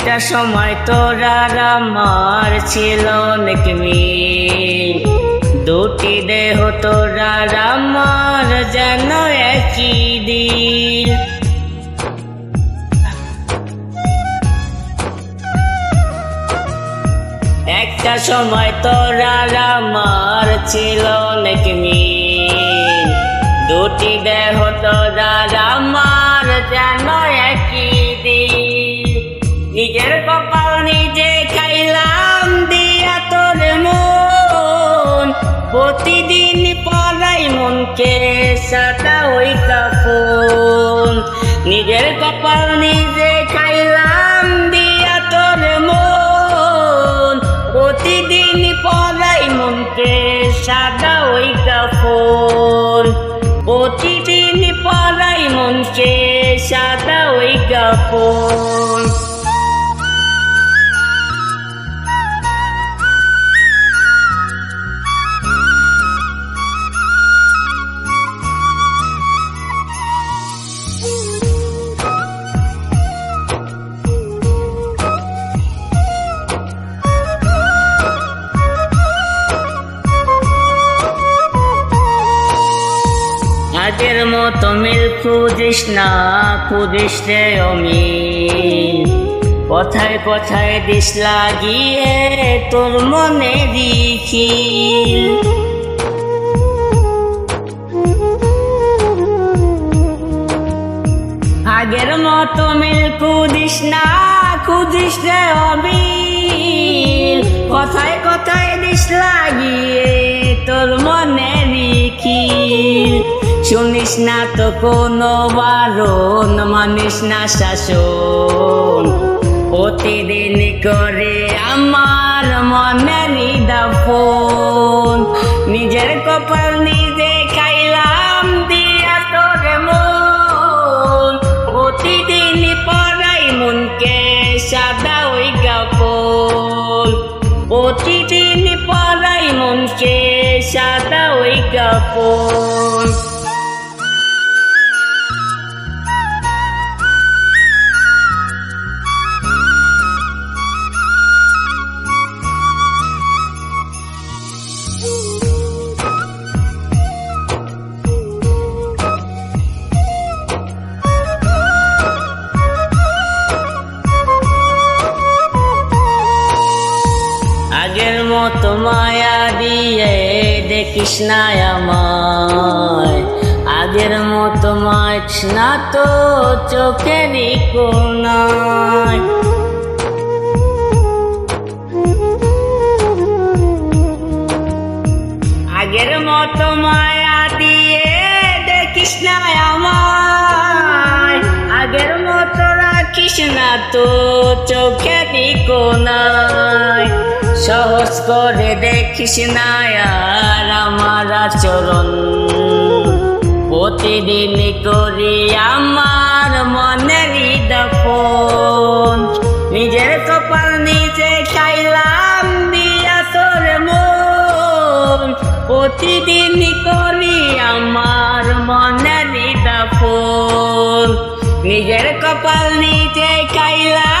একটা সময় তোরার আমার ছিল অনেক মিল, দুটি দেহ তোরার আমার যেন একই দিল। একটা সময় তোরার আমার ছিল অনেক মিল, দুটি দেহ তোরার আমার যেন একই দিল। নিজের কপাল নিজে খাইলাম দিয়া তোর মন, প্রতিদিন পড়াই মনকে সাদা ওই কাফন। নিজের কপাল নিজে খাইলাম দিয়া তোর মন, প্রতিদিন পড়াই মনকে সাদা ওই কাফন। প্রতিদিন পড়াই মনকে সাদা ওই কাফন। আগের মতো মিল খুঁজিস না, খুঁজিস রে অমিল, কথায় কথায় দিস লাগিয়ে তোর মনে খিল। আগের মতো মিল খুঁজিস না, খুঁজিস রে অমিল, কথায় কথায় দিস লাগিয়ে তোর মনে খিল। শুনিস না তো কোনো বারণ, মানিস না শাসন, প্রতিদিন করে আমার মনের দাফন। নিজের কপাল নিজে খাইলাম দিয়া তোর মন, প্রতিদিন পড়াই মনকে সাদা ওই কাফন। প্রতিদিন পড়াই মনকে সাদা ওই কাফন। আগের মতো মায়া দিয়ে দেখিস না আমায়, আগের মতো মাছ না তো চোখেরই কোনায়। আগের মতো মায়া দিয়ে দেখিস না আমায়, আগের মতো রাখিস না তো চোখেরই কোনায়। সহজ করে দেখিস না আর আমার আচরণ, প্রতিদিন করি আমার মনের দাফন। নিজের কপাল নিজে খাইলাম দিয়া তোর মন, প্রতিদিন করি আমার মনের দাফন। নিজের কপাল নিজে খাইলাম